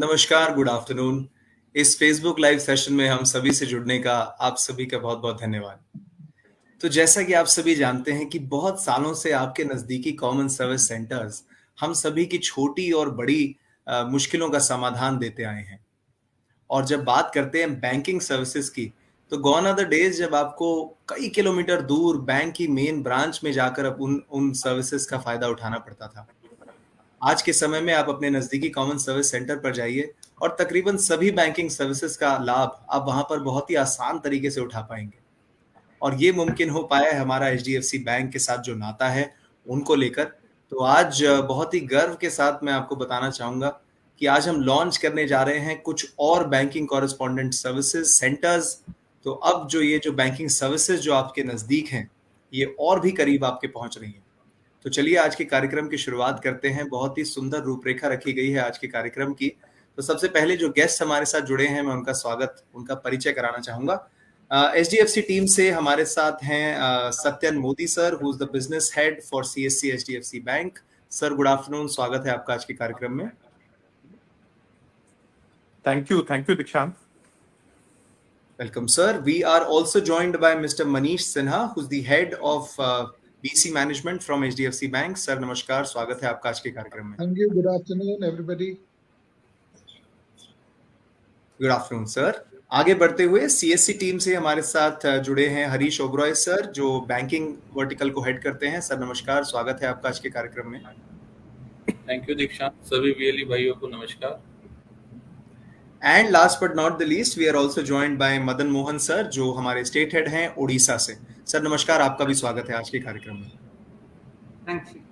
नमस्कार, good afternoon. इस Facebook live session में हम सभी से जुड़ने का आप सभी का बहुत-बहुत धन्यवाद। तो जैसा कि आप सभी जानते हैं कि बहुत सालों से आपके नज़दीकी कॉमन सर्विस सेंटर्स हम सभी की छोटी और बड़ी मुश्किलों का समाधान देते आए हैं। और जब बात करते हैं बैंकिंग सर्विसेज की, तो गॉन आर द डेज़ जब आपको कई किलोमीटर दूर बैंक की मेन ब्रांच में जाकर अब उन उन सर्विसेज का फ़ायदा उठाना पड़ता था। आज के समय में आप अपने नज़दीकी कॉमन सर्विस सेंटर पर जाइए और तकरीबन सभी बैंकिंग सर्विसेज का लाभ आप वहाँ पर बहुत ही आसान तरीके से उठा पाएँगे। और ये मुमकिन हो पाया है हमारा एचडीएफसी बैंक के साथ जो नाता है, उनको लेकर। तो आज बहुत ही गर्व के साथ मैं आपको बताना चाहूँगा कि आज हम लॉन्च करने जा रहे हैं कुछ और बैंकिंग कॉरेस्पोंडेंट सर्विसेज सेंटर्स। तो अब ये जो बैंकिंग सर्विसेज जो आपके नज़दीक हैं, ये और भी करीब आपके पहुँच रही हैं। तो चलिए आज के कार्यक्रम की शुरुआत करते हैं। बहुत ही सुंदर रूपरेखा रखी गई है आज के कार्यक्रम की। तो सबसे पहले जो गेस्ट हमारे साथ जुड़े हैं, मैं उनका स्वागत, उनका परिचय कराना चाहूँगा। एचडीएफसी टीम से हमारे साथ हैं Satyan Modi sir, who is the business head for CSC HDFC bank. Sir, good afternoon, स्वागत है आपका आज के कार्यक्रम में। Thank you, Dikshant. Welcome, sir. We are also joined by Mr. Manish Sinha, who's the head of BC Management from HDFC Bank. Sir, नमस्कार, स्वागत है आपका आज के कार्यक्रम में। Thank you. Good afternoon, everybody. Good afternoon sir. आगे बढ़ते हुए सीएससी टीम से हमारे साथ जुड़े हैं हरीश ओबरॉय सर, जो बैंकिंग वर्टिकल को हेड करते हैं। सर नमस्कार, स्वागत है आपका आज के कार्यक्रम में। थैंक यू दीक्षांत, सभी वीएलई भाइयों को नमस्कार। And last but not the least, we are also joined by Madan Mohan sir, जो हमारे स्टेट हेड हैं उड़ीसा से। सर नमस्कार, आपका भी स्वागत है आज के कार्यक्रम में।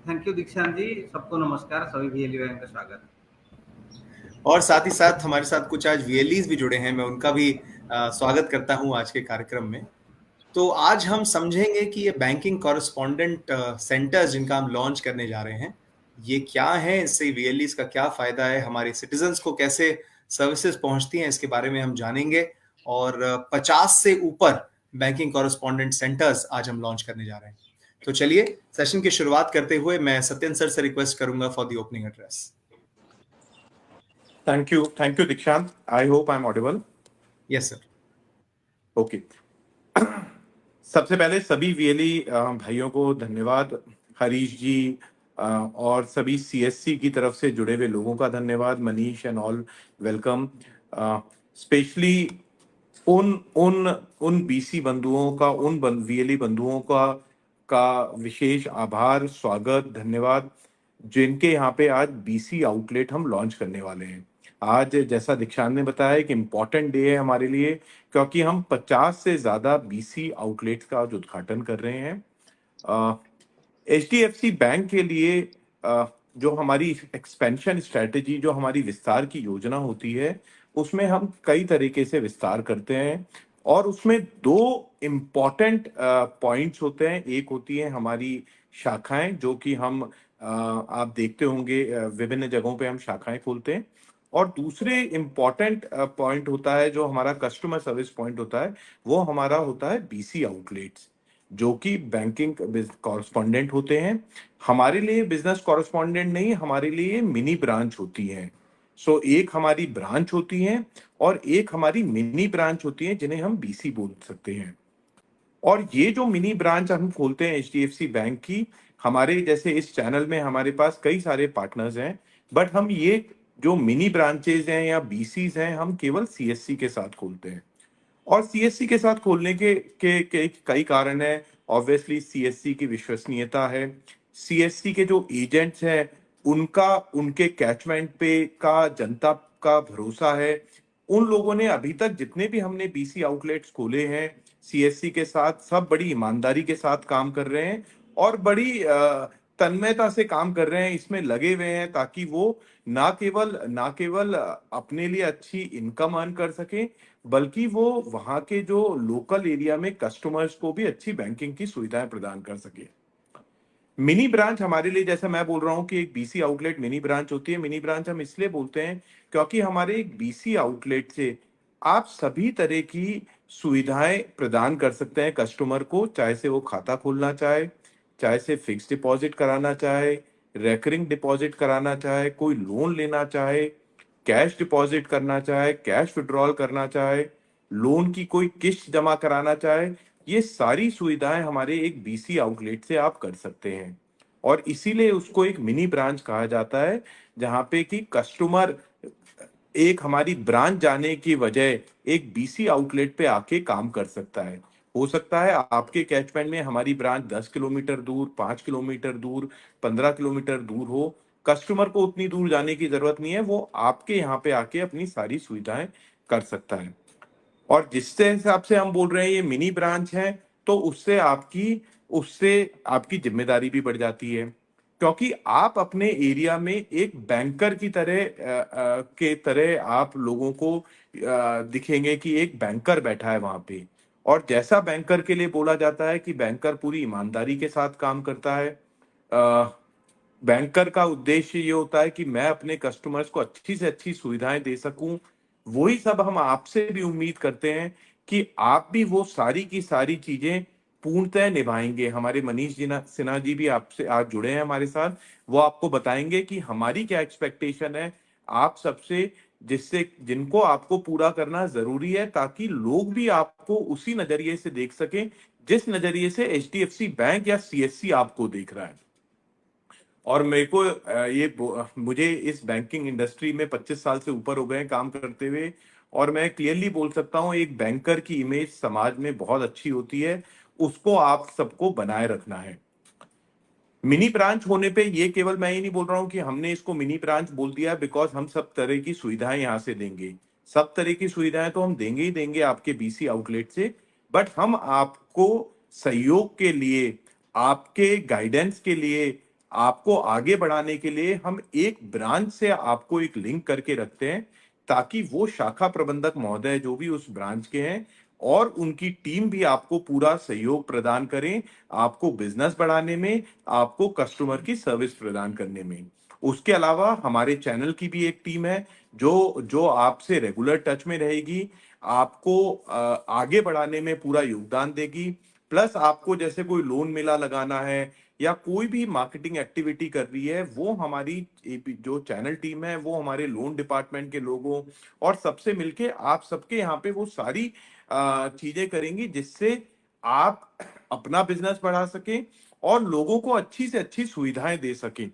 थैंक यू दीक्षांत जी, सबको नमस्कार, सभी वीएलई भाइयों का स्वागत। और साथ ही साथ हमारे साथ कुछ आज वीएलईज भी जुड़े हैं, मैं उनका भी स्वागत करता हूं आज के कार्यक्रम में। तो आज हम समझेंगे कि ये बैंकिंग कॉरेस्पोंडेंट सेंटर्स जिनका हम लॉन्च करने जा रहे हैं, ये क्या है, इससे वीएलईज का क्या फायदा है, हमारे सिटीजन्स को कैसे सर्विसेज पहुंचती हैं, इसके बारे में हम जानेंगे। और 50 से ऊपर बैंकिंग कॉरेस्पोंडेंट सेंटर्स आज हम लॉन्च करने जा रहे हैं। तो चलिए सेशन की शुरुआत करते हुए मैं सत्यन सर से रिक्वेस्ट करूंगा for the opening address. Thank you, Dikshant. I hope I'm audible. Yes, sir. Okay. सबसे पहले सभी वीएलई भाइयों को धन्यवाद, हरीश जी और सभी सीएससी की तरफ से जुड़े हुए लोगों का धन्यवाद, Manish and all welcome. Specially उन बीसी बंधुओं का, उन वीएलई बंधुओं का विशेष आभार, स्वागत, धन्यवाद, जिनके यहाँ पे आज बीसी आउटलेट हम लॉन्च करने वाले हैं। आज जैसा दीक्षांत ने बताया एक इम्पॉर्टेंट डे है हमारे लिए, क्योंकि हम 50 से ज़्यादा बीसी आउटलेट्स का आज उद्घाटन कर रहे हैं। एचडीएफसी बैंक के लिए जो हमारी एक्सपेंशन स्ट्रेटेजी, जो हमारी विस्तार की योजना होती है, उसमें हम कई तरीके से विस्तार करते हैं और उसमें दो इम्पॉर्टेंट पॉइंट्स होते हैं। एक होती है हमारी शाखाएं, जो कि हम आप देखते होंगे विभिन्न जगहों पे हम शाखाएं खोलते हैं, और दूसरे इम्पॉर्टेंट पॉइंट होता है जो हमारा कस्टमर सर्विस पॉइंट होता है, वो हमारा होता है बीसी आउटलेट्स, जो कि बैंकिंग कॉरेस्पोंडेंट होते हैं। हमारे लिए बिजनेस कॉरेस्पोंडेंट नहीं, हमारे लिए मिनी ब्रांच होती हैं। सो एक हमारी ब्रांच होती है और एक हमारी मिनी ब्रांच होती है, जिन्हें हम बीसी बोल सकते हैं। और ये जो मिनी ब्रांच हम खोलते हैं एचडीएफसी बैंक की, हमारे जैसे इस चैनल में हमारे पास कई सारे पार्टनर्स हैं, बट हम ये जो मिनी ब्रांचेज हैं या बीसीज हैं, हम केवल सीएससी के साथ खोलते हैं। और सीएससी के साथ खोलने के कई कारण है। ऑब्वियसली सीएससी की विश्वसनीयता है, सीएससी के जो एजेंट्स हैं उनका, उनके कैचमेंट पे का जनता का भरोसा है। उन लोगों ने अभी तक जितने भी हमने बीसी आउटलेट्स खोले हैं सीएससी के साथ, सब बड़ी ईमानदारी के साथ काम कर रहे हैं और बड़ी तन्मयता से काम कर रहे हैं, इसमें लगे हुए हैं, ताकि वो ना केवल अपने लिए अच्छी इनकम अर्न कर सके, बल्कि वो वहां के जो लोकल एरिया में कस्टमर्स को भी अच्छी बैंकिंग की सुविधाएं प्रदान कर सके। मिनी ब्रांच हमारे लिए, जैसा मैं बोल रहा हूँ कि एक बीसी आउटलेट मिनी ब्रांच होती है। मिनी ब्रांच हम इसलिए बोलते हैं क्योंकि हमारे एक बीसी आउटलेट से आप सभी तरह की सुविधाएं प्रदान कर सकते हैं कस्टमर को, चाहे से वो खाता खोलना चाहे, चाहे से फिक्स डिपॉजिट कराना चाहे, रेकरिंग डिपॉजिट कराना चाहे, कोई लोन लेना चाहे, कैश डिपॉजिट करना चाहे, कैश विड्रॉल करना चाहे, लोन की कोई किस्त जमा कराना चाहे, ये सारी सुविधाएं हमारे एक बीसी आउटलेट से आप कर सकते हैं। और इसीलिए उसको एक मिनी ब्रांच कहा जाता है, जहां पे कि कस्टमर एक हमारी ब्रांच जाने की वजह एक बीसी आउटलेट पे आके काम कर सकता है। हो सकता है आपके कैचमेंट में हमारी ब्रांच 10 किलोमीटर दूर, 5 किलोमीटर दूर, 15 किलोमीटर दूर हो। कस्टमर को उतनी दूर जाने की जरूरत नहीं है, वो आपके यहाँ पे आके अपनी सारी सुविधाएं कर सकता है। और जिससे हिसाब से हम बोल रहे हैं ये मिनी ब्रांच है, तो उससे आपकी जिम्मेदारी भी बढ़ जाती है, क्योंकि आप अपने एरिया में एक बैंकर की तरह के तरह आप लोगों को दिखेंगे कि एक बैंकर बैठा है वहां पे। और जैसा बैंकर के लिए बोला जाता है कि बैंकर पूरी ईमानदारी के साथ काम करता है। बैंकर का उद्देश्य ये होता है कि मैं अपने कस्टमर्स को अच्छी से अच्छी सुविधाएं दे सकूं। वही सब हम आपसे भी उम्मीद करते हैं कि आप भी वो सारी की सारी चीजें पूर्णतः निभाएंगे। हमारे मनीष जी सिन्हा जी भी आपसे आज जुड़े हैं हमारे साथ। वो आपको बताएंगे कि हमारी क्या एक्सपेक्टेशन है आप सबसे, जिससे जिनको आपको पूरा करना जरूरी है, ताकि लोग भी आपको उसी नजरिए से देख सकें जिस नजरिए से एचडीएफसी बैंक या सीएससी आपको देख रहा है। और मेरे को मुझे इस बैंकिंग इंडस्ट्री में 25 साल से ऊपर हो गए हैं काम करते हुए, और मैं क्लियरली बोल सकता हूँ एक बैंकर की इमेज समाज में बहुत अच्छी होती है। उसको आप सबको बनाए रखना है। मिनी ब्रांच होने पे ये केवल मैं ही नहीं बोल रहा हूँ कि हमने इसको मिनी ब्रांच बोल दिया बिकॉज हम सब तरह की सुविधाएं यहाँ से देंगे। सब तरह की सुविधाएं तो हम देंगे ही देंगे आपके बीसी आउटलेट से, बट हम आपको सहयोग के लिए, आपके गाइडेंस के लिए, आपको आगे बढ़ाने के लिए हम एक ब्रांच से आपको एक लिंक करके रखते हैं, ताकि वो शाखा प्रबंधक महोदय जो भी उस ब्रांच के हैं और उनकी टीम भी आपको पूरा सहयोग प्रदान करें, आपको बिजनेस बढ़ाने में, आपको कस्टमर की सर्विस प्रदान करने में। उसके अलावा हमारे चैनल की भी एक टीम है जो जो आपसे रेगुलर टच में रहेगी, आपको आगे बढ़ाने में पूरा योगदान देगी। प्लस आपको जैसे कोई लोन मेला लगाना है या कोई भी मार्केटिंग एक्टिविटी कर रही है, वो हमारी जो चैनल टीम है वो हमारे लोन डिपार्टमेंट के लोगों और सबसे मिलके आप सबके यहाँ पे वो सारी चीजें करेंगी, जिससे आप अपना बिजनेस बढ़ा सकें और लोगों को अच्छी से अच्छी सुविधाएं दे सकें।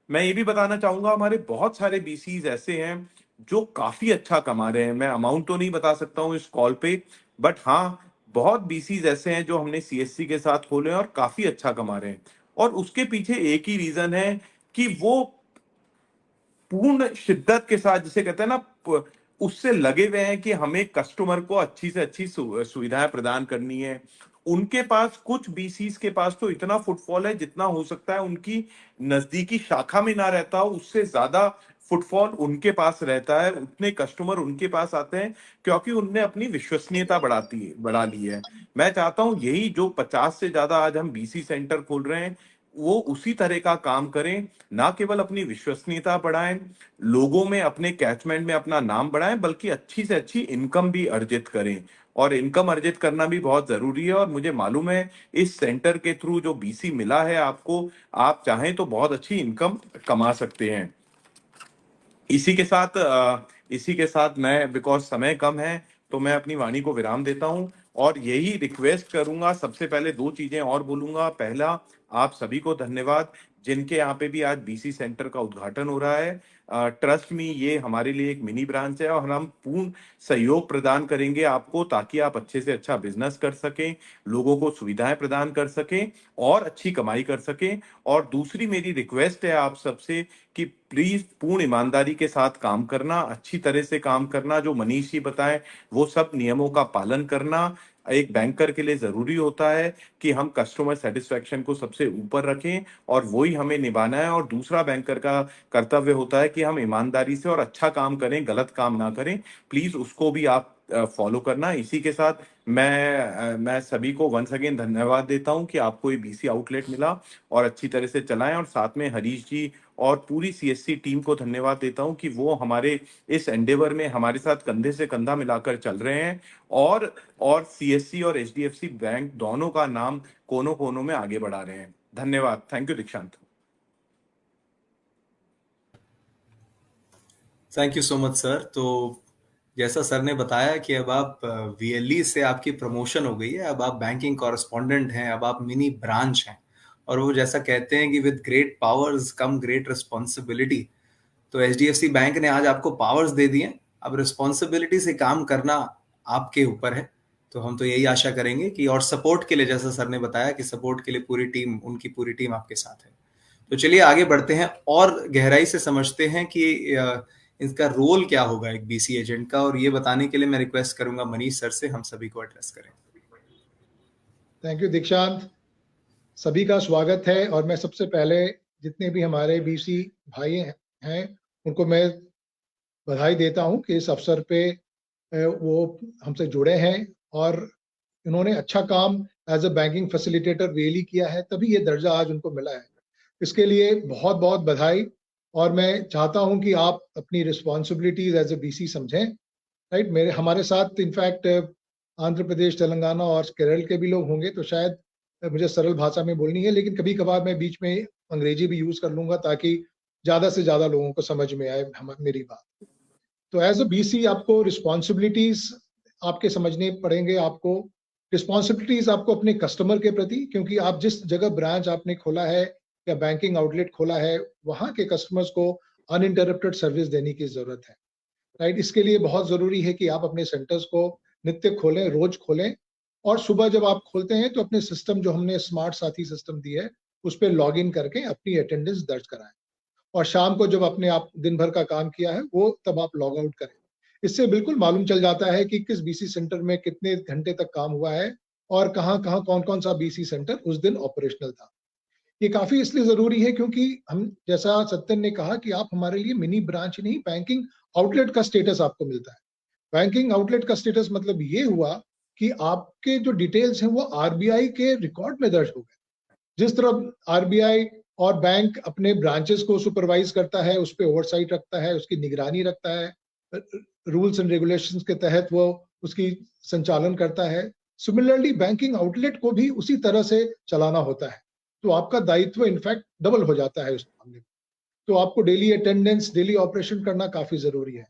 मैं ये भी बताना चाहूंगा हमारे बहुत सारे बीसीज ऐसे हैं जो काफी अच्छा कमा रहे हैं। मैं अमाउंट तो नहीं बता सकता हूँ इस कॉल पे, बट हाँ बहुत बीसीज ऐसे हैं जो हमने सीएससी के साथ खोले हैं और काफी अच्छा कमा रहे हैं। और उसके पीछे एक ही रीजन है कि वो पूर्ण शिद्दत के साथ, जिसे कहते हैं ना, उससे लगे हुए हैं कि हमें कस्टमर को अच्छी से अच्छी सुविधाएं प्रदान करनी है। उनके पास कुछ बीसीस के पास तो इतना फुटफॉल है जितना हो सकता है उनकी नजदीकी शाखा में ना रहता हो, उससे ज्यादा फुटफॉल उनके पास रहता है, उतने कस्टमर उनके पास आते हैं, क्योंकि उनने अपनी विश्वसनीयता बढ़ा ली है। मैं चाहता हूं यही जो 50 से ज्यादा आज हम बीसी सेंटर खोल रहे हैं, वो उसी तरह का काम करें। ना केवल अपनी विश्वसनीयता बढ़ाएं, लोगों में अपने कैचमेंट में अपना नाम बढ़ाएं, बल्कि अच्छी से अच्छी इनकम भी अर्जित करें। और इनकम अर्जित करना भी बहुत जरूरी है, और मुझे मालूम है इस सेंटर के थ्रू जो बीसी मिला है आपको, आप चाहें तो बहुत अच्छी इनकम कमा सकते हैं। इसी के साथ मैं, बिकॉज समय कम है, तो मैं अपनी वाणी को विराम देता हूं और यही रिक्वेस्ट करूंगा। सबसे पहले दो चीजें और बोलूंगा। पहला, आप सभी को धन्यवाद जिनके यहाँ पे भी आज बीसी सेंटर का उद्घाटन हो रहा है। ट्रस्ट मी, ये हमारे लिए एक मिनी ब्रांच है और हम पूर्ण सहयोग प्रदान करेंगे आपको, ताकि आप अच्छे से अच्छा बिजनेस कर सकें, लोगों को सुविधाएं प्रदान कर सकें और अच्छी कमाई कर सकें। और दूसरी मेरी रिक्वेस्ट है आप सबसे कि प्लीज पूर्ण ईमानदारी के साथ काम करना, अच्छी तरह से काम करना, जो मनीष जी बताए वो सब नियमों का पालन करना एक बैंकर के लिए जरूरी होता है कि हम कस्टमर सेटिस्फेक्शन को सबसे ऊपर रखें और वही हमें निभाना है। और दूसरा बैंकर का कर्तव्य होता है कि हम ईमानदारी से और अच्छा काम करें, गलत काम ना करें। प्लीज उसको भी आप फॉलो करना। इसी के साथ मैं सभी को वंस अगेन धन्यवाद देता हूं कि आपको ये बीसी आउटलेट मिला और अच्छी तरह से चलाएं। और साथ में हरीश जी और पूरी सीएससी टीम को धन्यवाद देता हूं कि वो हमारे इस एंडेवर में हमारे साथ कंधे से कंधा मिलाकर चल रहे हैं और सीएससी और एचडीएफसी बैंक दोनों का नाम कोनों कोनों में आगे बढ़ा रहे हैं। धन्यवाद। थैंक यू दीक्षांत। Thank you so much sir. तो जैसा सर ने बताया कि अब आप वीएलई से आपकी प्रमोशन हो गई है, अब आप बैंकिंग कॉरेस्पॉन्डेंट हैं, अब आप मिनी ब्रांच हैं, और वो जैसा कहते हैं कि with great powers come great responsibility. तो एचडीएफसी बैंक ने आज आपको पावर्स दे दिए, अब रिस्पॉन्सिबिलिटी से काम करना आपके ऊपर है। तो हम तो यही आशा करेंगे कि, और सपोर्ट के लिए, जैसा सर ने बताया कि सपोर्ट के लिए पूरी टीम, उनकी पूरी टीम आपके साथ है। तो चलिए आगे बढ़ते हैं और गहराई से समझते हैं कि इसका रोल क्या होगा एक बीसी एजेंट का, और ये बताने के लिए मैं रिक्वेस्ट करूंगा मनीष सर से हम सभी को एड्रेस करें। थैंक यू दीक्षांत, सभी का स्वागत है। और मैं सबसे पहले जितने भी हमारे बीसी भाई हैं उनको मैं बधाई देता हूं कि इस अवसर पे वो हमसे जुड़े हैं और इन्होंने अच्छा काम as a banking facilitator really किया है, तभी ये दर्जा आज उनको मिला है। इसके लिए बहुत बहुत बधाई। और मैं चाहता हूं कि आप अपनी रिस्पॉन्सिबिलिटीज एज ए बीसी समझें, राइट। हमारे साथ इनफैक्ट आंध्र प्रदेश, तेलंगाना और केरल के भी लोग होंगे, तो शायद मुझे सरल भाषा में बोलनी है, लेकिन कभी कभार मैं बीच में अंग्रेजी भी यूज कर लूंगा ताकि ज्यादा से ज्यादा लोगों को समझ में आए मेरी बात। तो एज अ बीसी आपको रिस्पॉन्सिबिलिटीज आपके समझने पड़ेंगे। आपको रिस्पॉन्सिबिलिटीज आपको अपने कस्टमर के प्रति, क्योंकि आप जिस जगह ब्रांच आपने खोला है या बैंकिंग आउटलेट खोला है, वहां के कस्टमर्स को अनइंटरप्टेड सर्विस देने की जरूरत है, राइट। इसके लिए बहुत जरूरी है कि आप अपने सेंटर्स को नित्य खोलें, रोज खोलें, और सुबह जब आप खोलते हैं तो अपने सिस्टम, जो हमने स्मार्ट साथी सिस्टम दी है, उस पर लॉग इन करके अपनी अटेंडेंस दर्ज कराएं। और शाम को जब अपने आप दिन भर का काम किया है वो तब आप लॉग आउट करें। इससे बिल्कुल मालूम चल जाता है कि किस बीसी सेंटर में कितने घंटे तक काम हुआ है और कहाँ कहाँ कौन कौन सा बीसी सेंटर उस दिन ऑपरेशनल था। ये काफी इसलिए जरूरी है क्योंकि हम, जैसा सत्यन ने कहा, कि आप हमारे लिए मिनी ब्रांच नहीं, बैंकिंग आउटलेट का स्टेटस आपको मिलता है। बैंकिंग आउटलेट का स्टेटस मतलब ये हुआ कि आपके जो डिटेल्स हैं वो आरबीआई के रिकॉर्ड में दर्ज हो गए। जिस तरह आरबीआई और बैंक अपने ब्रांचेस को सुपरवाइज करता है, उस पर ओवरसाइट रखता है, उसकी निगरानी रखता है, रूल्स एंड रेगुलेशंस के तहत वो उसकी संचालन करता है, सिमिलरली बैंकिंग आउटलेट को भी उसी तरह से चलाना होता है। तो आपका दायित्व इनफैक्ट डबल हो जाता है उस मामले में। तो आपको डेली अटेंडेंस, डेली ऑपरेशन करना काफी जरूरी है।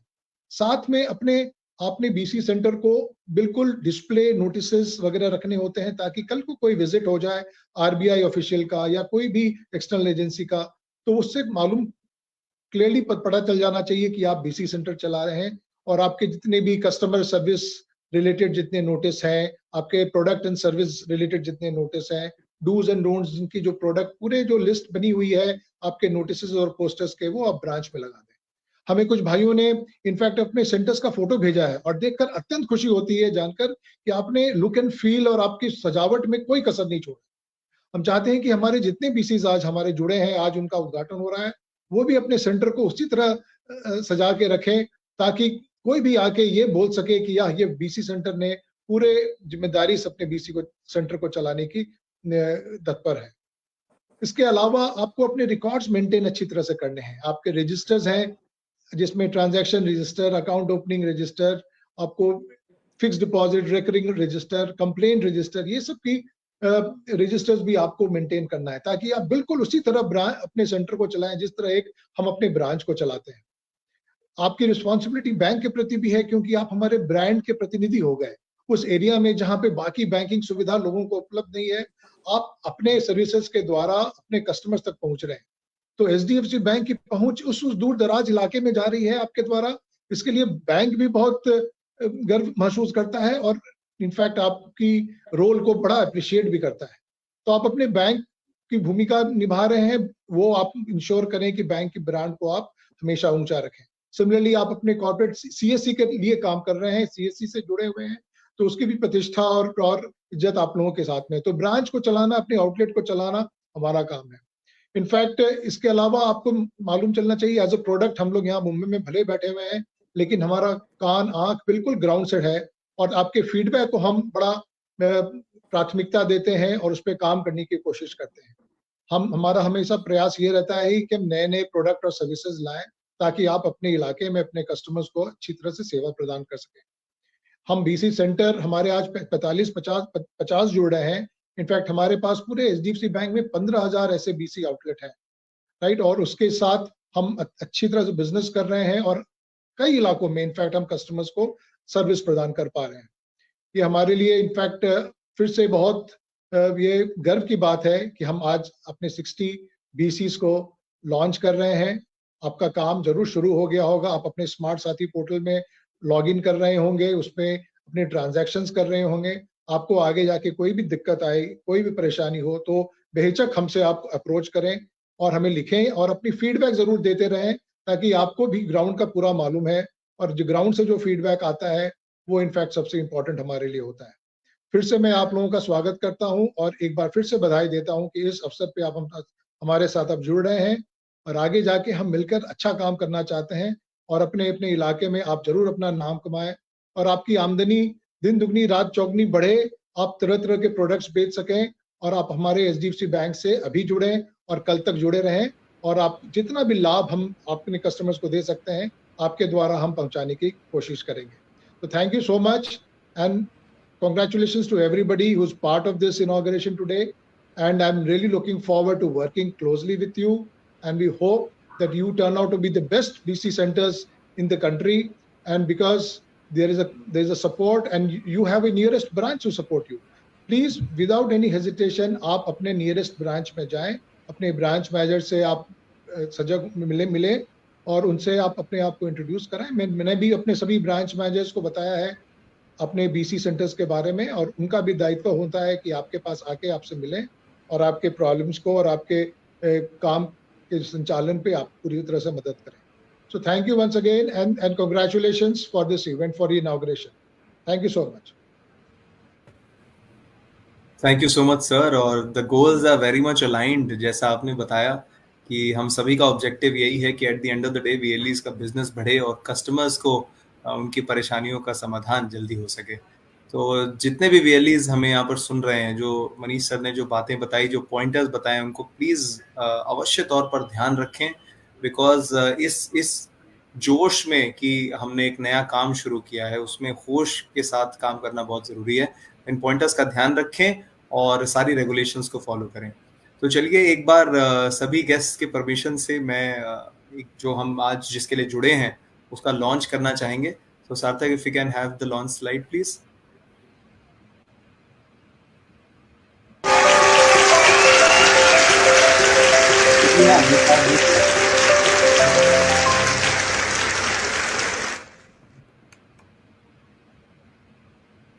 साथ में आपने बीसी सेंटर को बिल्कुल डिस्प्ले नोटिसेस वगैरह रखने होते हैं, ताकि कल को कोई विजिट हो जाए आरबीआई ऑफिशियल का या कोई भी एक्सटर्नल एजेंसी का, तो उससे मालूम क्लियरली पता चल जाना चाहिए कि आप बीसी सेंटर चला रहे हैं। और आपके जितने भी कस्टमर सर्विस रिलेटेड जितने नोटिस हैं, आपके प्रोडक्ट एंड सर्विस रिलेटेड जितने नोटिस हैं, डूज एंड डोंट्स, जिनकी जो प्रोडक्ट पूरे जो लिस्ट बनी हुई है आपके नोटिस और पोस्टर्स के, वो आप ब्रांच में लगा दें। हमें कुछ भाइयों ने इनफैक्ट अपने सेंटर्स का फोटो भेजा है और देखकर अत्यंत खुशी होती है जानकर कि आपने लुक एंड फील और आपकी सजावट में कोई कसर नहीं छोड़ा। हम चाहते हैं कि हमारे जितने बीसीज आज हमारे जुड़े हैं, आज उनका उद्घाटन हो रहा है, वो भी अपने सेंटर को उसी तरह सजा के रखें, ताकि कोई भी आके ये बोल सके कि ये बीसी सेंटर ने पूरे जिम्मेदारी से अपने बीसी को सेंटर को चलाने की तत्पर है। इसके अलावा आपको अपने रिकॉर्ड्स मेंटेन अच्छी तरह से करने हैं। आपके रजिस्टर्स हैं, जिसमें transaction register, account opening register, आपको fix deposit, recurring register, complaint register, ये सब की रजिस्टर्स भी आपको मेंटेन करना है, ताकि आप बिल्कुल उसी तरह अपने सेंटर को चलाएं जिस तरह हम अपने ब्रांच को चलाते हैं। आपकी रिस्पॉन्सिबिलिटी बैंक के प्रति भी है, क्योंकि आप हमारे ब्रांड के प्रतिनिधि हो गए। उस एरिया में जहां पे बाकी बैंकिंग सुविधा लोगों को उपलब्ध नहीं है, आप अपने सर्विसेज के द्वारा अपने कस्टमर्स तक पहुंच रहे हैं। तो एचडीएफसी बैंक की पहुंच उस दूर दराज इलाके में जा रही है आपके द्वारा। इसके लिए बैंक भी बहुत गर्व महसूस करता है और इनफैक्ट आपकी रोल को बड़ा अप्रिशिएट भी करता है। तो आप अपने बैंक की भूमिका निभा रहे हैं, वो आप इंश्योर करें कि बैंक की ब्रांड को आप हमेशा ऊंचा रखें। सिमिलरली आप अपने कॉर्पोरेट सीएससी के लिए काम कर रहे हैं, सीएससी से जुड़े हुए हैं, तो उसकी भी प्रतिष्ठा और इज्जत आप लोगों के साथ में। तो ब्रांच को चलाना, अपने आउटलेट को चलाना हमारा काम है। इनफैक्ट इसके अलावा आपको मालूम चलना चाहिए, एज अ प्रोडक्ट हम लोग यहाँ मुंबई में भले बैठे हुए हैं, लेकिन हमारा कान आंख बिल्कुल ग्राउंड से है, और आपके फीडबैक को हम बड़ा प्राथमिकता देते हैं और उस पर काम करने की कोशिश करते हैं। हमारा हमेशा प्रयास ये रहता है कि हम नए नए प्रोडक्ट और सर्विसेज लाएं, ताकि आप अपने इलाके में अपने कस्टमर्स को अच्छी तरह से सेवा प्रदान कर सकें। हम बीसी सेंटर हमारे आज 45-50 जुड़ रहे हैं। इनफैक्ट हमारे पास पूरे एचडीएफसी बैंक में 15,000 ऐसे बीसी आउटलेट हैं, राइट। और उसके साथ हम अच्छी तरह से बिजनेस कर रहे हैं और कई इलाकों में इनफैक्ट हम कस्टमर्स को सर्विस प्रदान कर पा रहे हैं। ये हमारे लिए इनफैक्ट फिर से बहुत ये गर्व की बात है कि हम आज अपने 60 BCs को लॉन्च कर रहे हैं। आपका काम जरूर शुरू हो गया होगा, आप अपने स्मार्ट साथी पोर्टल में लॉग इन कर रहे होंगे, उसमें अपने ट्रांजैक्शंस कर रहे होंगे। आपको आगे जाके कोई भी दिक्कत आए, कोई भी परेशानी हो तो बेहिचक हमसे आप अप्रोच करें और हमें लिखें और अपनी फीडबैक जरूर देते रहें, ताकि आपको भी ग्राउंड का पूरा मालूम है और जो ग्राउंड से जो फीडबैक आता है वो इनफैक्ट सबसे इम्पोर्टेंट हमारे लिए होता है। फिर से मैं आप लोगों का स्वागत करता हूं और एक बार फिर से बधाई देता हूं कि इस अवसर पे आप हमारे साथ अब जुड़ रहे हैं और आगे जाके हम मिलकर अच्छा काम करना चाहते हैं और अपने अपने इलाके में आप जरूर अपना नाम कमाएं और आपकी आमदनी दिन दुगनी रात चौगुनी बढ़े, आप तरह तरह के प्रोडक्ट्स बेच सकें और आप हमारे HDFC बैंक से अभी जुड़े और कल तक जुड़े रहें और आप जितना भी लाभ हम अपने कस्टमर्स को दे सकते हैं आपके द्वारा हम पहुंचाने की कोशिश करेंगे। तो thank you so much and congratulations to everybody who's part of this inauguration today, and I'm really looking forward to working closely with you, and we hope that you turn out to be the best BC centers in the country, and because there is a support and you have a nearest branch to support you, please without any hesitation आप अपने nearest branch में जाएं, अपने branch manager से आप सजग मिले और उनसे आप अपने आप को इंट्रोड्यूस कराएं। मैंने भी अपने सभी ब्रांच मैनेजर्स को बताया है अपने BC सेंटर्स के बारे में और उनका भी दायित्व होता है कि आपके पास आके आपसे मिलें और आपके प्रॉब्लम्स को और आपके काम के संचालन पे आप पूरी तरह से मदद करें। So thank you once again and congratulations for this event, for the inauguration. Thank you so much. Thank you so much sir. और the goals are very much aligned, जैसा आपने बताया कि हम सभी का ऑब्जेक्टिव यही है कि at the end of the day VLEs का बिजनेस बढ़े और कस्टमर्स को उनकी परेशानियों का समाधान जल्दी हो सके। तो जितने भी VLEs हमें यहाँ पर सुन रहे हैं, जो मनीष सर ने जो बातें बताई, जो पॉइंटर्स बताए, उनको प्लीज अवश्य तौर पर ध्यान रखें, बिकॉज इस जोश में कि हमने एक नया काम शुरू किया है, उसमें होश के साथ काम करना बहुत जरूरी है। इन पॉइंटर्स का ध्यान रखें और सारी रेगुलेशंस को फॉलो करें। तो चलिए एक बार सभी गेस्ट के परमिशन से मैं जो हम आज जिसके लिए जुड़े हैं उसका लॉन्च करना चाहेंगे। तो सार्थक, if you can have the launch slide please.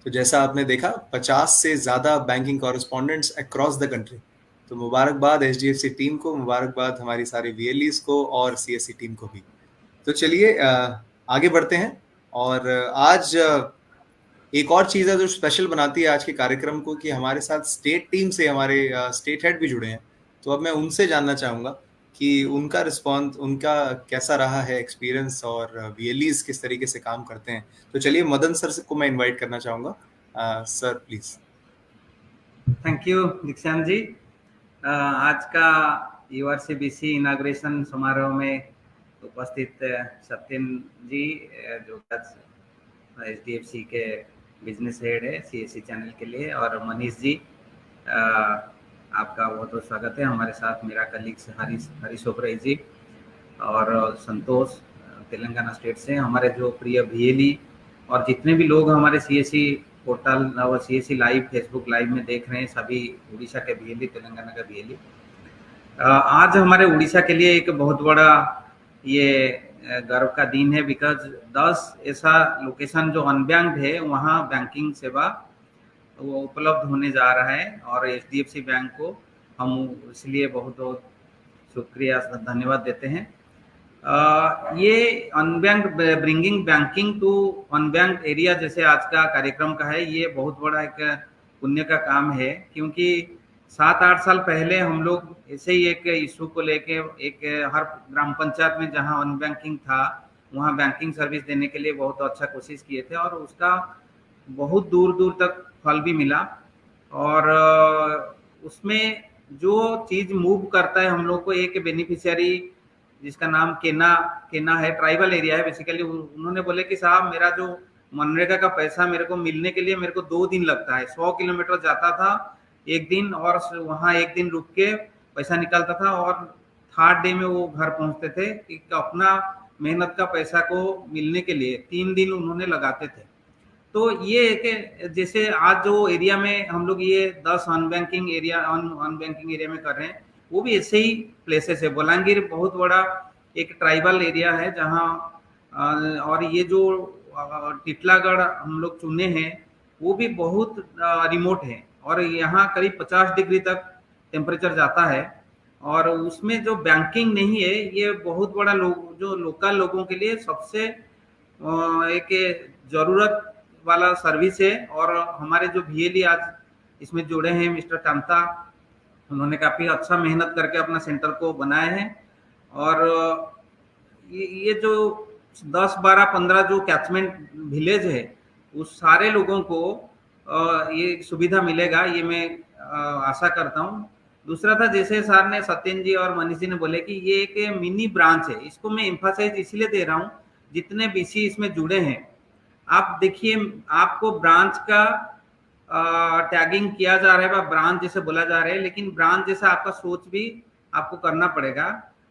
तो जैसा आपने देखा 50 से ज्यादा banking correspondents across the country. तो मुबारकबाद HDFC टीम को, मुबारकबाद हमारी सारी VLEs को और CSC टीम को भी। तो चलिए आगे बढ़ते हैं। और आज एक और चीज़ है जो स्पेशल बनाती है आज के कार्यक्रम को कि हमारे साथ स्टेट टीम से हमारे स्टेट हेड भी जुड़े हैं। तो अब मैं उनसे जानना चाहूँगा कि उनका रिस्पॉन्स, उनका कैसा रहा है एक्सपीरियंस और VLEs किस तरीके से काम करते हैं। तो चलिए मदन सर को मैं इनवाइट करना चाहूँगा। Sir please. थैंक यू दीक्षांत जी। आज का URC-BC इनाग्रेशन समारोह में उपस्थित सत्यन जी, जो HDFC के बिजनेस हेड है CSC चैनल के लिए, और मनीष जी, आपका बहुत बहुत स्वागत है। हमारे साथ मेरा कलीग्स हरीश ओबराय जी और संतोष तेलंगाना स्टेट से, हमारे जो प्रिय VLE और जितने भी लोग हमारे CSC पोर्टल और CSC लाइव फेसबुक लाइव में देख रहे हैं, सभी उड़ीसा के VLE, तेलंगाना का VLE। आज हमारे उड़ीसा के लिए एक बहुत बड़ा ये गर्व का दिन है, बिकॉज 10 ऐसा लोकेशन जो अनबैंक्ड है वहाँ बैंकिंग सेवा वो उपलब्ध होने जा रहा है और HDFC बैंक को हम इसलिए बहुत बहुत शुक्रिया धन्यवाद देते हैं। ये unbanked bringing banking to unbanked area जैसे आज का कार्यक्रम का है, ये बहुत बड़ा एक पुण्य का काम है, क्योंकि 7-8 साल पहले हम लोग ऐसे ही एक इशू को लेके एक हर ग्राम पंचायत में जहां अनबैंकिंग था वहां बैंकिंग सर्विस देने के लिए बहुत अच्छा कोशिश किए थे और उसका बहुत दूर दूर तक फल भी मिला। और उसमें जो चीज मूव करता है हम लोग को, एक बेनिफिशियरी जिसका नाम केना है, ट्राइबल एरिया है बेसिकली, उन्होंने बोले कि साहब मेरा जो मनरेगा का पैसा मेरे को मिलने के लिए मेरे को 2 दिन लगता है, 100 किलोमीटर जाता था एक दिन और वहाँ एक दिन रुक के पैसा निकालता था और 3rd डे में वो घर पहुंचते थे। कि अपना मेहनत का पैसा को मिलने के लिए 3 दिन उन्होंने लगाते थे। तो ये एक जैसे आज जो एरिया में हम लोग ये 10 अनबैंकिंग एरिया में कर रहे हैं, वो भी ऐसे ही प्लेसेस है। बलांगीर बहुत बड़ा एक ट्राइबल एरिया है जहाँ और ये जो टिटलागढ़ हम लोग चुने हैं वो भी बहुत रिमोट है और यहाँ करीब 50 डिग्री तक टेम्परेचर जाता है और उसमें जो बैंकिंग नहीं है, ये बहुत बड़ा जो लोकल लोगों के लिए सबसे एक जरूरत वाला सर्विस है। और हमारे जो VLE आज इसमें जुड़े हैं मिस्टर कांता, उन्होंने काफी अच्छा मेहनत करके अपना सेंटर को बनाया है। और ये जो 10, 12, 15 जो कैचमेंट विलेज है उस सारे लोगों को ये सुविधा मिलेगा, ये मैं आशा करता हूँ। दूसरा था जैसे सर ने, सत्यन जी और मनीष जी ने बोले कि ये एक मिनी ब्रांच है, इसको मैं एम्फासाइज इसलिए दे रहा हूँ जितने BC इसमें जुड़े हैं, आप देखिए आपको ब्रांच का टैगिंग किया जा रहा है, ब्रांच जैसे बोला जा रहा है, लेकिन ब्रांच जैसा आपका सोच भी आपको करना पड़ेगा।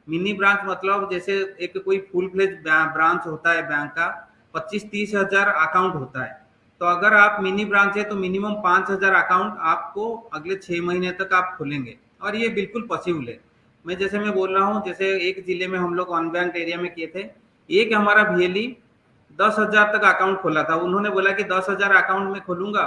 मिनी ब्रांच मतलब जैसे एक कोई फुल फ्लेज ब्रांच होता है बैंक का 25-30 हजार अकाउंट होता है, तो अगर आप मिनी ब्रांच है तो मिनिमम 5,000 अकाउंट आपको अगले 6 महीने तक आप खोलेंगे और ये बिल्कुल पॉसिबल है। मैं बोल रहा हूँ, जैसे एक जिले में हम लोग अनबैंक्ड एरिया में किए थे, एक हमारा VLE 10,000 तक अकाउंट खोला था। उन्होंने बोला कि 10,000 अकाउंट में खोलूंगा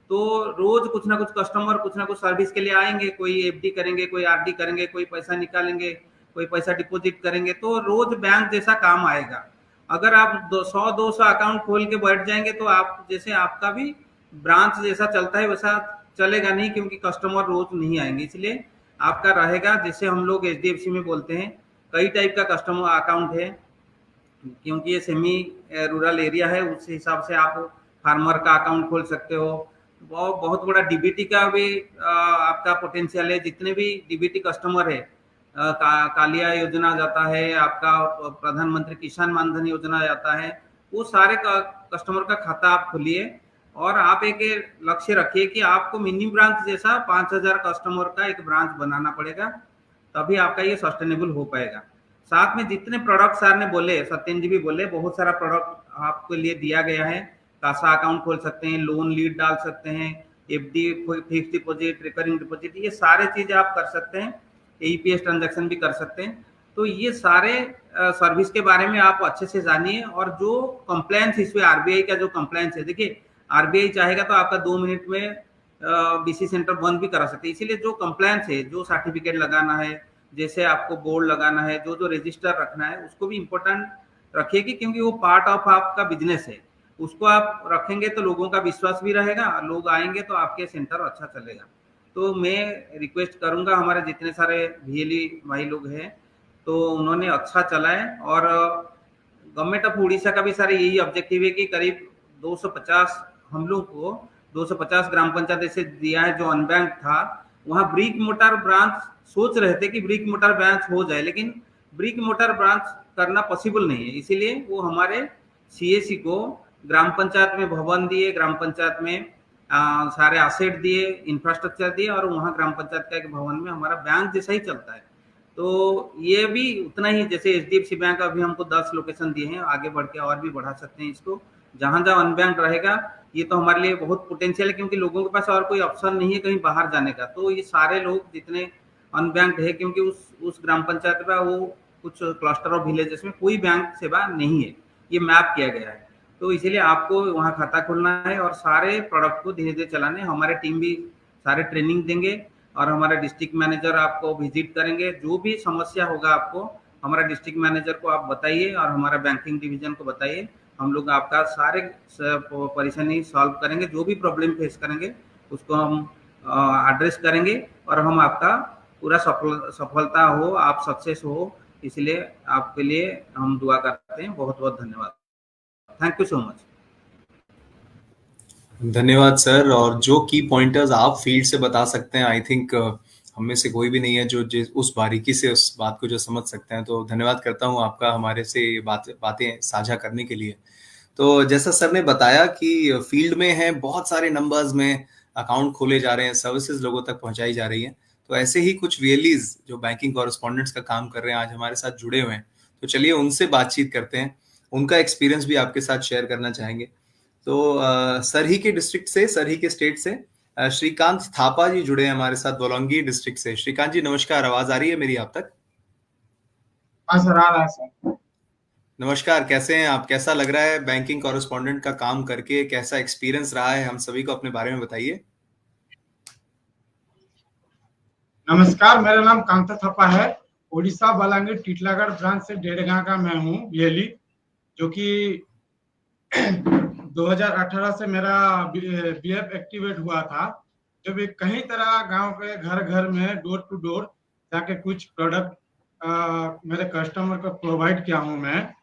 तो रोज कुछ ना कुछ कस्टमर कुछ ना कुछ सर्विस के लिए आएंगे, कोई FD करेंगे, कोई RD करेंगे, कोई पैसा निकालेंगे, कोई पैसा डिपॉजिट करेंगे, तो रोज बैंक जैसा काम आएगा। अगर आप 100-200 अकाउंट खोल के बैठ जाएंगे तो आप जैसे आपका भी ब्रांच जैसा चलता है वैसा चलेगा नहीं, क्योंकि कस्टमर रोज नहीं आएंगे। इसलिए आपका रहेगा, जैसे हम लोग HDFC में बोलते हैं, कई टाइप का कस्टमर अकाउंट है, क्योंकि ये सेमी रूरल एरिया है, उस हिसाब से आप फार्मर का अकाउंट खोल सकते हो। बहुत बड़ा DBT का भी आपका पोटेंशियल है। जितने भी DBT कस्टमर है, कालिया योजना जाता है, आपका प्रधानमंत्री किसान मानधन योजना जाता है, वो सारे कस्टमर का खाता आप खोलिए और आप एक लक्ष्य रखिए कि आपको मिनी ब्रांच जैसा 5,000 कस्टमर का एक ब्रांच बनाना पड़ेगा, तभी आपका ये सस्टेनेबल हो पाएगा। साथ में जितने प्रोडक्ट सर ने बोले, सत्यन जी भी बोले, बहुत सारा प्रोडक्ट आपके लिए दिया गया है। कासा अकाउंट खोल सकते हैं, लोन लीड डाल सकते हैं, FD, fix deposit, recurring deposit, ये सारे चीजें आप कर सकते हैं। AEPS ट्रांजैक्शन भी कर सकते हैं। तो ये सारे सर्विस के बारे में आप अच्छे से जानिए। और जो कंप्लायंस इसमें RBI का जो कंप्लायंस है, देखिए RBI चाहेगा तो आपका 2 मिनट में BC सेंटर बंद भी करा सकते हैं। इसीलिए जो कंप्लायंस है, जो सर्टिफिकेट लगाना है, जैसे आपको बोर्ड लगाना है, जो रजिस्टर रखना है, उसको भी इम्पोर्टेंट रखिएगी, क्योंकि वो पार्ट ऑफ आपका बिजनेस है। उसको आप रखेंगे तो लोगों का विश्वास भी रहेगा, लोग आएंगे तो आपके सेंटर अच्छा चलेगा। तो मैं रिक्वेस्ट करूंगा, हमारे जितने सारे VLE भाई लोग हैं, तो उन्होंने अच्छा चला है। और गवर्नमेंट ऑफ उड़ीसा का भी सारे यही ऑब्जेक्टिव है कि करीब 250 हम लोग को 250 ग्राम पंचायत से दिया है। जो अनबैंक था वहाँ ब्रिक मोटर ब्रांच सोच रहे थे कि ब्रिक मोटर ब्रांच हो जाए, लेकिन ब्रिक मोटर ब्रांच करना पॉसिबल नहीं है। इसीलिए वो हमारे CAC को ग्राम पंचायत में भवन दिए, ग्राम पंचायत में सारे एसेट दिए, इंफ्रास्ट्रक्चर दिए, और वहाँ ग्राम पंचायत का एक भवन में हमारा बैंक जैसा ही चलता है। तो ये भी उतना ही, जैसे HDFC बैंक अभी हमको 10 लोकेशन दिए हैं, आगे बढ़ के और भी बढ़ा सकते हैं इसको। जहां जहां अनबैंक रहेगा, ये तो हमारे लिए बहुत पोटेंशियल है, क्योंकि लोगों के पास और कोई ऑप्शन नहीं है कहीं बाहर जाने का। तो ये सारे लोग जितने अनबैंक्ड है, क्योंकि उस ग्राम पंचायत में वो कुछ क्लस्टर ऑफ विलेजेस में कोई बैंक सेवा नहीं है, ये मैप किया गया है। तो इसीलिए आपको वहाँ खाता खोलना है और सारे प्रोडक्ट को धीरे धीरे चलाने। हमारे टीम भी सारे ट्रेनिंग देंगे और हमारे डिस्ट्रिक्ट मैनेजर आपको विजिट करेंगे। जो भी समस्या होगा आपको, हमारा डिस्ट्रिक्ट मैनेजर को आप बताइए और हमारा बैंकिंग डिवीजन को बताइए, हम लोग आपका सारे परेशानी सॉल्व करेंगे। जो भी प्रॉब्लम फेस करेंगे उसको हम एड्रेस करेंगे और हम आपका पूरा सफलता हो, आप सक्सेस हो, इसलिए आपके लिए हम दुआ करते हैं। बहुत बहुत धन्यवाद। Thank you so much. धन्यवाद सर। और जो की पॉइंटर्स आप फील्ड से बता सकते हैं, आई थिंक हम में से कोई भी नहीं है जो उस बारीकी से उस बात को जो समझ सकते हैं। तो धन्यवाद करता हूं आपका हमारे से बातें साझा करने के लिए। तो जैसा सर ने बताया कि फील्ड में है, बहुत सारे नंबर्स में अकाउंट खोले जा रहे हैं, सर्विसेज लोगों तक पहुंचाई जा रही है। तो ऐसे ही कुछ VLEs जो बैंकिंग कॉरेस्पॉन्डेंट्स का काम कर रहे हैं आज हमारे साथ जुड़े हुए हैं। तो चलिए उनसे बातचीत करते हैं, उनका एक्सपीरियंस भी आपके साथ शेयर करना चाहेंगे। तो सरही के डिस्ट्रिक्ट से, सरही के स्टेट से श्रीकांत थापा जी जुड़े हैं हमारे साथ बोलांगीर डिस्ट्रिक्ट से। श्रीकांत जी नमस्कार, आवाज आ रही है मेरी आप तक? हाँ सर, आ रहा है सर। नमस्कार, कैसे हैं आप? कैसा लग रहा है बैंकिंग कॉरेस्पॉन्डेंट का काम करके? कैसा एक्सपीरियंस रहा है? हम सभी को अपने बारे में बताइए। नमस्कार, मेरा नाम कांता थापा है। उड़ीसा बलांगीर टीटलागढ़ ब्रांच से डेढ़गांव का मैं हूँ बियली, जो कि 2018 से मेरा बीएफ एक्टिवेट हुआ था। जब एक कहीं तरह गांव के घर घर में डोर टू डोर जाके कुछ प्रोडक्ट मेरे कस्टमर को प्रोवाइड किया हूं मैं,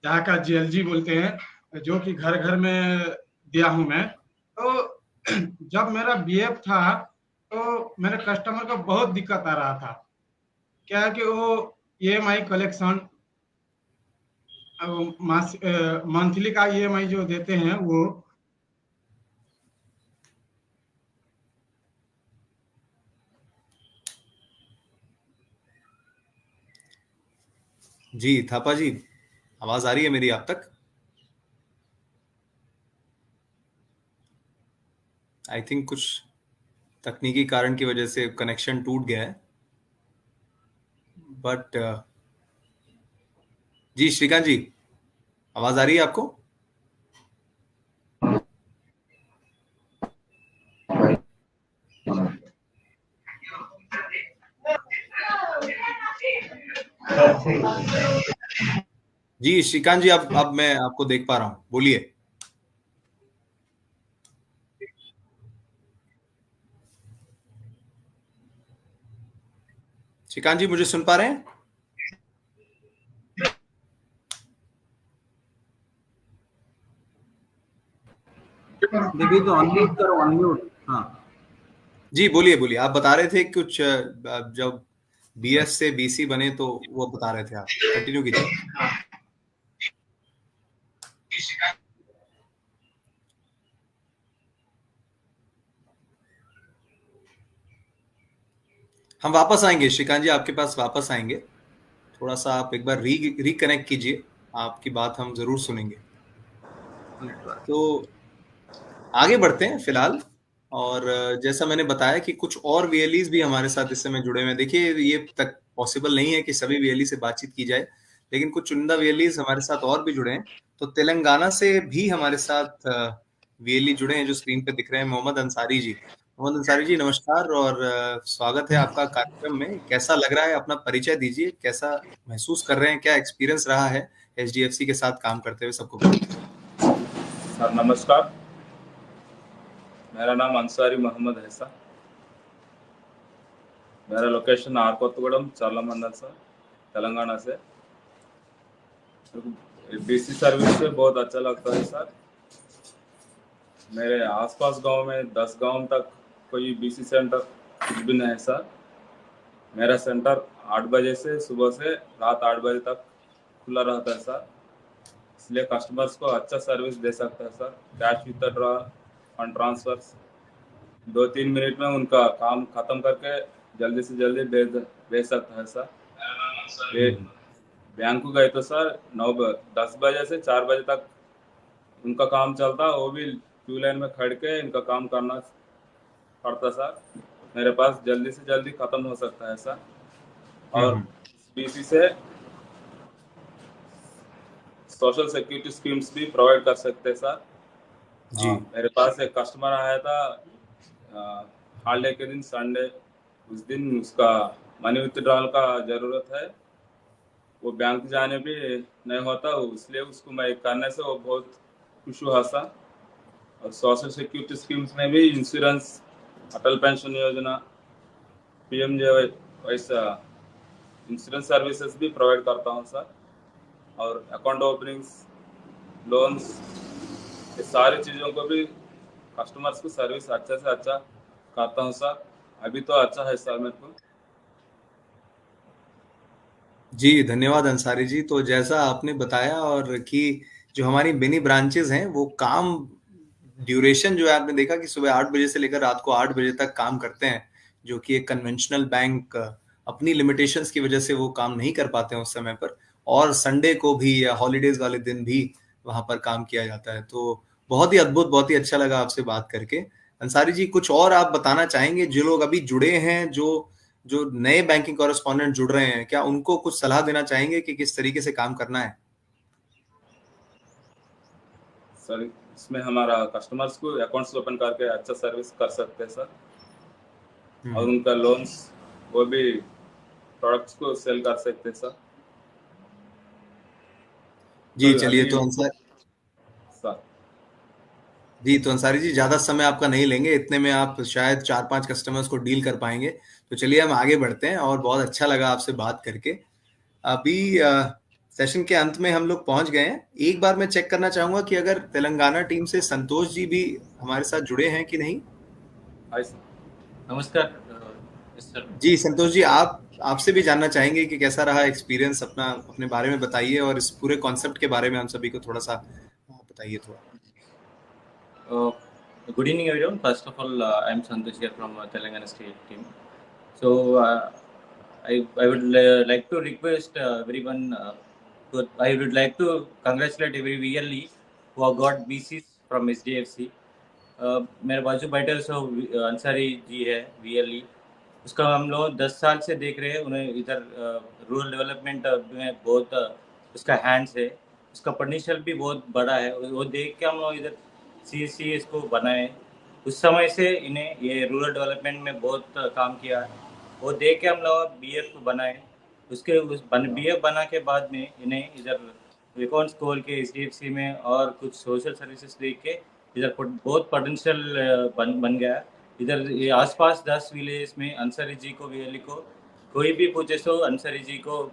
जहाँ का जीएलजी बोलते हैं, जो कि घर घर में दिया हूं मैं। तो जब मेरा बीएफ था तो मेरे कस्टमर को बहुत दिक्कत आ रहा था। क्या है कि वो ईएमआई कलेक्शन, मंथली का ईएमआई जो देते हैं वो जी थापा जी, आवाज आ रही है मेरी आप तक? आई थिंक कुछ तकनीकी कारण की वजह से कनेक्शन टूट गया है, बट जी श्रीकांत जी, आवाज आ रही है आपको? जी श्रीकांत जी, अब मैं आपको देख पा रहा हूं, बोलिए। श्रीकांत जी मुझे सुन पा रहे हैं? देखिए तो अनम्यूट करो, अनम्यूट। हाँ जी बोलिए बोलिए, आप बता रहे थे कुछ जब बीएफ से बीसी बने तो वो बता रहे थे, आप कंटिन्यू कीजिए। हम वापस आएंगे श्रीकांत जी, आपके पास वापस आएंगे। थोड़ा सा आप एक बार रिकनेक्ट कीजिए, आपकी बात हम जरूर सुनेंगे। तो आगे बढ़ते हैं फिलहाल, और जैसा मैंने बताया कि कुछ और वीएलईज भी हमारे साथ इस समय जुड़े हुए हैं। देखिए ये तक पॉसिबल नहीं है कि सभी वीएलई से बातचीत की जाए, लेकिन कुछ चुनिंदा वीएलईज हमारे साथ और भी जुड़े हैं। तो तेलंगाना से भी हमारे साथ वीएलई जुड़े हैं जो स्क्रीन पे दिख रहे हैं, मोहम्मद अंसारी जी। मोहम्मद अंसारी जी नमस्कार और स्वागत है आपका कार्यक्रम में। कैसा लग रहा है, अपना परिचय दीजिए, कैसा महसूस कर रहे हैं, क्या एक्सपीरियंस रहा है एचडीएफसी के साथ काम करते हुए, सबको बताइए। सर नमस्कार, मेरा नाम अंसारी मोहम्मद है सर। मेरा location are Kothagudem Charla mandal sir, Telangana से। बीसी सर्विस से बहुत अच्छा लगता है सर। मेरे आसपास गांव में 10 गांव तक कोई बीसी सेंटर कुछ भी नहीं है सर। मेरा सेंटर 8 बजे से सुबह से रात 8 बजे तक खुला रहता है सर, इसलिए कस्टमर्स को अच्छा सर्विस दे सकता है sir. Cash withdraw, fund transfers 2-3 minute में उनका काम खत्म करके जल्दी से जल्दी भेज सकता है सर। बैंक को गए तो सर 10 बजे से 4 बजे तक उनका काम चलता, वो भी क्यू लाइन में खड़ के इनका काम करना पड़ता सर। मेरे पास जल्दी से जल्दी खत्म हो सकता है सर। और बीसी से सोशल सिक्योरिटी स्कीम्स भी प्रोवाइड कर सकते हैं सर जी। मेरे पास एक कस्टमर आया था हॉलीडे के दिन, संडे, उस दिन उसका मनी विथड्रॉल का जरूरत है, वो बैंक जाने भी नहीं होता, इसलिए उसको मैं करने से वो बहुत खुश हुआ सर। और सोशल सिक्योरिटी स्कीम्स में भी इंश्योरेंस, अटल पेंशन योजना, पीएमजेवाई वैसा इंश्योरेंस सर्विसेज भी प्रोवाइड करता हूँ सर। और अकाउंट ओपनिंग्स, लोन्स, ये सारी चीज़ों को भी कस्टमर्स को सर्विस अच्छा से अच्छा करता हूँ सर। अभी तो अच्छा है सर मेरे को। जी धन्यवाद अंसारी जी। तो जैसा आपने बताया, और कि जो हमारी मिनी ब्रांचेस हैं वो काम ड्यूरेशन जो है आपने देखा कि सुबह 8 बजे से लेकर रात को 8 बजे तक काम करते हैं, जो कि एक कन्वेंशनल बैंक अपनी लिमिटेशंस की वजह से वो काम नहीं कर पाते हैं उस समय पर। और संडे को भी या हॉलीडेज वाले दिन भी वहां पर काम किया जाता है। तो बहुत ही अद्भुत, बहुत ही अच्छा लगा आपसे बात करके। अंसारी जी, कुछ और आप बताना चाहेंगे? जो लोग अभी जुड़े हैं, जो नए बैंकिंग कॉरेस्पॉन्डेंट जुड़ रहे हैं, क्या उनको कुछ सलाह देना चाहेंगे कि किस तरीके से काम करना है? सर, इसमें हमारा कस्टमर्स को अकाउंट्स ओपन करके अच्छा सर्विस कर सकते हैं सर, और उनका लोन्स वो भी प्रोडक्ट्स को सेल कर सकते हैं सर। जी चलिए, तो अंसारी जी, ज्यादा समय आपका नहीं लेंगे, इतने में आप शायद 4-5 कस्टमर्स को डील कर पाएंगे। तो चलिए हम आगे बढ़ते हैं, और बहुत अच्छा लगा आपसे बात करके। अभी सेशन के अंत में हम लोग पहुंच गए हैं। एक बार मैं चेक करना चाहूंगा कि अगर तेलंगाना टीम से संतोष जी भी हमारे साथ जुड़े हैं कि नहीं। नमस्कार सर। जी संतोष जी, आपसे भी जानना चाहेंगे कि कैसा रहा एक्सपीरियंस, अपने बारे में बताइए, और इस पूरे कॉन्सेप्ट के बारे में हम सभी को थोड़ा सा बताइए थोड़ा। Good evening, everyone. First of all, I am Santosh here from Telangana State team. So I would like to request everyone. I would like to congratulate every VLE who have got BCs from SDFC. मेरे बाजू बैठे सो अंसारी जी है VLE, उसका हम लोग 10 साल से देख रहे हैं। उन्हें इधर रूरल डेवलपमेंट में बहुत उसका हैंड्स है, उसका पोटेंशियल भी बहुत बड़ा है। वो देख के हम लोग इधर CSC इसको बनाए। उस समय से इन्हें ये रूरल डेवलपमेंट में बहुत काम किया है। वो देख के हम लोग BF को बनाए। उसके BF बना के बाद में इन्हें इधर अकाउंट्स खोल के SDFC में और कुछ सोशल सर्विसेज देख के इधर बहुत पोटेंशियल बन गया। इधर ये आसपास 10 विलेज में अंसारी जी को VLE को कोई भी पूछे तो अंसारी जी को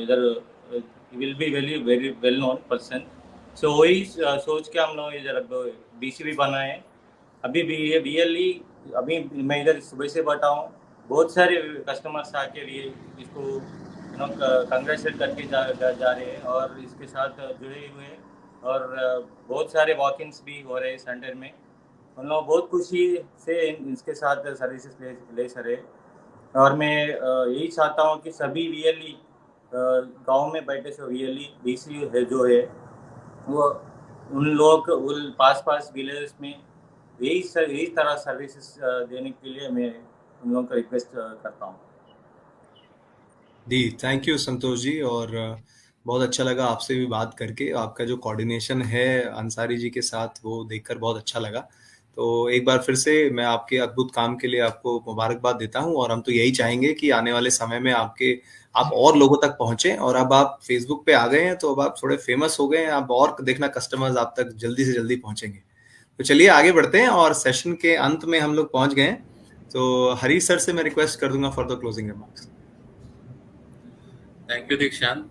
इधर will be very well known person. So वही सोच के हम लोग इधर BC भी बनाए। अभी भी ये VLE, अभी मैं इधर सुबह से बैठा हूँ, बहुत सारे कस्टमर्स आके इसको कंग्रेचुलेट करके जा रहे हैं और इसके साथ जुड़े हुए हैं, और बहुत सारे वॉक-इन्स भी हो रहे हैं संडे में। हम लोग बहुत खुशी से इसके साथ सर्विसेज ले रहे। और मैं यही चाहता हूँ कि सभी VLE गांव में बैठे सो VLE BC है जो है वो उन लोग उन पास विलेज में यही तरह सर्विसेज देने के लिए मैं उन लोगों को रिक्वेस्ट करता हूँ। जी थैंक यू संतोष जी, और बहुत अच्छा लगा आपसे भी बात करके। आपका जो कोऑर्डिनेशन है अंसारी जी के साथ वो देखकर बहुत अच्छा लगा। तो एक बार फिर से मैं आपके अद्भुत काम के लिए आपको मुबारकबाद देता हूं, और हम तो यही चाहेंगे कि आने वाले समय में आप और लोगों तक पहुंचे। और अब आप फेसबुक पे आ गए हैं तो अब आप थोड़े फेमस हो गए हैं, आप और देखना कस्टमर्स आप तक जल्दी से जल्दी पहुंचेंगे। तो चलिए आगे बढ़ते हैं, और सेशन के अंत में हम लोग पहुंच गए हैं। तो हरीश सर से मैं रिक्वेस्ट कर दूंगा for the closing remarks. Thank you दीक्षांत।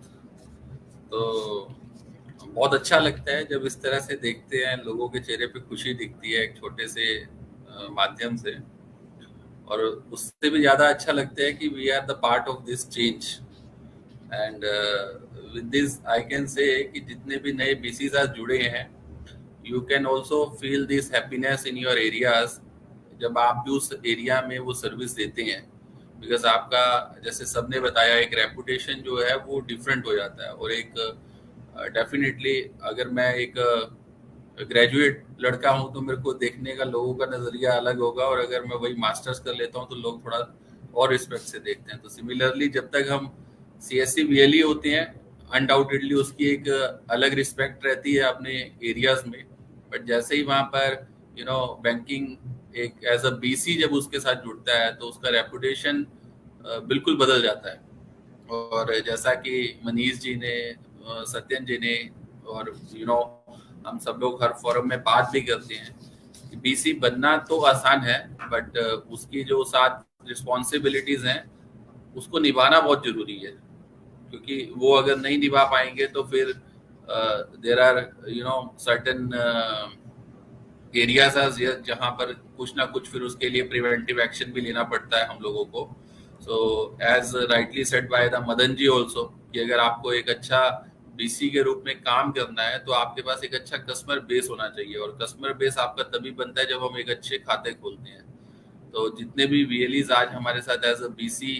तो बहुत अच्छा लगता है जब इस तरह से देखते हैं, लोगों के चेहरे पे खुशी दिखती है एक छोटे से माध्यम से, और उससे भी ज़्यादा अच्छा लगता है कि we are the part of this change. And with this I can say कि जितने भी नए BCs आज जुड़े हैं, you can also feel this happiness in your areas जब आप भी उस एरिया में वो सर्विस देते हैं। बिकॉज आपका, जैसे सबने बताया, एक रेपुटेशन जो है वो डिफरेंट हो जाता है। और एक डेफिनेटली अगर मैं एक ग्रेजुएट लड़का हूं तो मेरे को देखने का लोगों का नज़रिया अलग होगा, और अगर मैं वही मास्टर्स कर लेता हूं तो लोग थोड़ा और रिस्पेक्ट से देखते हैं। तो सिमिलरली जब तक हम CSC VLE होते हैं, अनडाउटेडली उसकी एक अलग रिस्पेक्ट रहती है अपने एरियाज में। बट जैसे ही वहाँ पर बैंकिंग एक एज अ BC जब उसके साथ जुड़ता है तो उसका रेपुटेशन बिल्कुल बदल जाता है। और जैसा कि मनीष जी ने, सत्यन जी ने, और हम सब लोग हर फोरम में बात भी करते हैं कि BC बनना तो आसान है, बट उसकी जो साथ रिस्पॉन्सिबिलिटीज हैं उसको निभाना बहुत जरूरी है। क्योंकि वो अगर नहीं निभा पाएंगे तो फिर देयर आर सर्टेन एरियाज जहाँ पर कुछ ना कुछ फिर उसके लिए प्रिवेंटिव एक्शन भी लेना पड़ता है हम लोगों को। So as rightly said by the Madan ji also, कि अगर आपको एक अच्छा BC के रूप में काम करना है तो आपके पास एक अच्छा कस्टमर बेस होना चाहिए, और कस्टमर बेस आपका तभी बनता है जब हम एक अच्छे खाते खोलते हैं। तो जितने भी VLEs आज हमारे साथ एज अ BC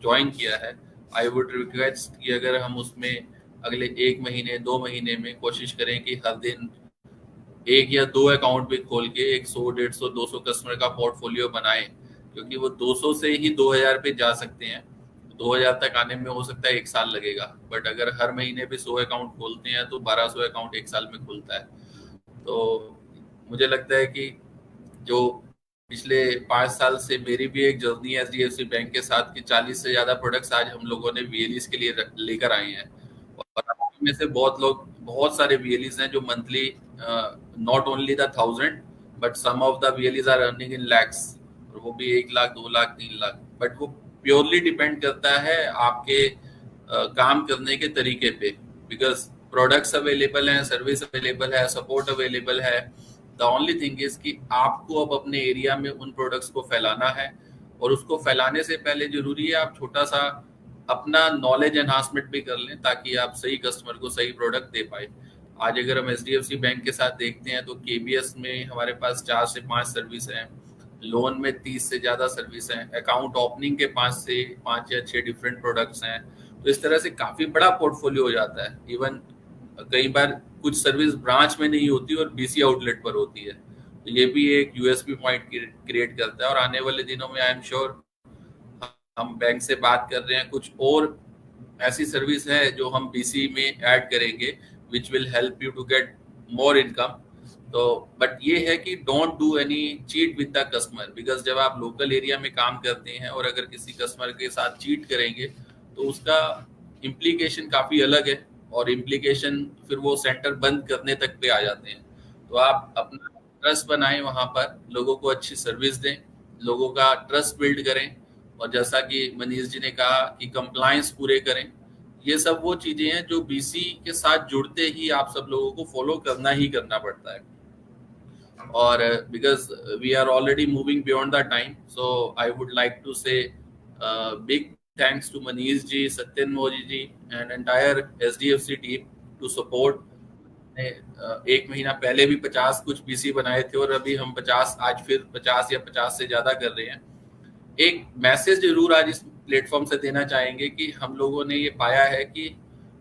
ज्वाइन किया है, आई वुड रिक्वेस्ट कि अगर हम उसमें अगले 1 महीने 2 महीने में कोशिश करें कि हर दिन 1 या 2 अकाउंट भी खोल के 100, 150, 200 कस्टमर का पोर्टफोलियो बनाएं, क्योंकि वो 200 से ही 2000 पे जा सकते हैं। 2000 तक आने में हो सकता है 1 साल लगेगा, बट अगर हर महीने पे 100 अकाउंट खोलते हैं तो 1200 अकाउंट 1 साल में खुलता है। तो मुझे लगता है कि जो पिछले 5 साल से मेरी भी एक जर्नी है HDFC बैंक के साथ कि 40 से ज्यादा प्रोडक्ट्स आज हम लोगों ने VLEs के लिए लेकर आए हैं, और में से बहुत सारे VLEs हैं जो monthly not only the 1000 but some of the VLEs are earning in lakhs, और वो भी 1 लाख 2 लाख 3 लाख। बट वो प्योरली डिपेंड करता है आपके काम करने के तरीके पे, बिकॉज प्रोडक्ट्स अवेलेबल हैं, सर्विस अवेलेबल है, सपोर्ट अवेलेबल है। द ओनली थिंग इज कि आपको अब अपने एरिया में उन प्रोडक्ट्स को फैलाना है, और उसको फैलाने से पहले जरूरी है आप छोटा सा अपना नॉलेज एनहांसमेंट भी कर लें, ताकि आप सही कस्टमर को सही प्रोडक्ट दे पाए। आज अगर हम HDFC बैंक के साथ देखते हैं तो KBS में हमारे पास 4 से 5 सर्विस हैं, लोन में 30 से ज्यादा सर्विस हैं, अकाउंट ओपनिंग के 5 या 6 डिफरेंट प्रोडक्ट्स हैं। तो इस तरह से काफी बड़ा पोर्टफोलियो हो जाता है। इवन कई बार कुछ सर्विस ब्रांच में नहीं होती और BC आउटलेट पर होती है, तो ये भी एक USP पॉइंट क्रिएट करता है। और आने वाले दिनों में आई एम श्योर हम बैंक से बात कर रहे हैं, कुछ और ऐसी सर्विस है जो हम BC में ऐड करेंगे which will help you to get more income. तो बट ये है कि don't do any cheat with the customer, because जब आप लोकल एरिया में काम करते हैं और अगर किसी कस्टमर के साथ चीट करेंगे तो उसका इम्प्लीकेशन काफी अलग है, और इम्प्लीकेशन फिर वो सेंटर बंद करने तक पे आ जाते हैं। तो आप अपना ट्रस्ट बनाएं, वहां पर लोगों को अच्छी सर्विस दें, लोगों का ट्रस्ट बिल्ड करें, और जैसा कि मनीष जी ने कहा कि कंप्लायंस पूरे करें। ये सब वो चीजें हैं जो BC के साथ जुड़ते ही आप सब लोगों को फॉलो करना ही करना पड़ता है। और because we are already moving beyond the time, so I would like to say big thanks to Manish ji, Satyen Moji ji and entire HDFC team to support। 1 महीना पहले भी 50 कुछ BC बनाए थे, और अभी हम 50 आज फिर 50 या 50 से ज्यादा कर रहे हैं। एक मैसेज जरूर आज इस प्लेटफॉर्म से देना चाहेंगे कि हम लोगों ने ये पाया है कि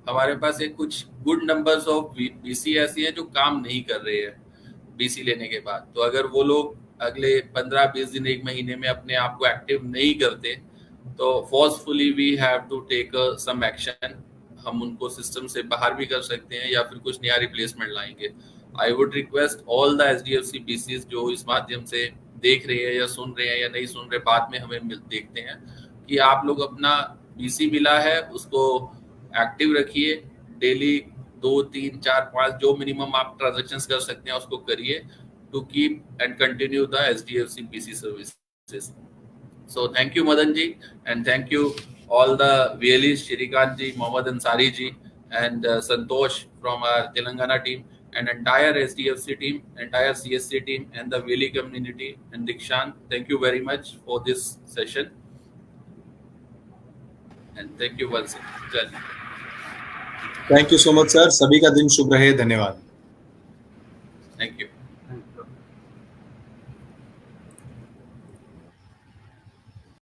हमारे पास एक कुछ गुड नंबर्स ऑफ BC ऐसी हैं जो काम नहीं कर रहे हैं BC लेने के बाद। तो अगर वो लोग अगले 15-20 दिन 1 महीने में अपने आप को एक्टिव नहीं करते तो forcefully we have to take some action. हम उनको सिस्टम से बाहर भी कर सकते हैं या फिर कुछ नया रिप्लेसमेंट लाएंगे। I would request all the HDFC BCs जो इस माध्यम से देख रहे हैं या सुन रहे हैं या नहीं सुन रहे, बाद में हमें देखते हैं, कि आप लोग अपना BC मिला है उसको एक्टिव रखिए। डेली 2, 3, 4, 5 जो मिनिमम आप ट्रांजेक्शंस कर सकते हैं उसको करिए to keep and continue the HDFC BC services. So thank you Madan ji, and thank you all the VLEs, Shrikant ji, Mohammad Ansari ji and Santosh from our Telangana team, and entire HDFC team, entire CSC team and the VLE community, and Dikshant, thank you very much for this session, and thank you once again। Thank you so much sir, सभी का दिन शुभ रहे, धन्यवाद। Thank you।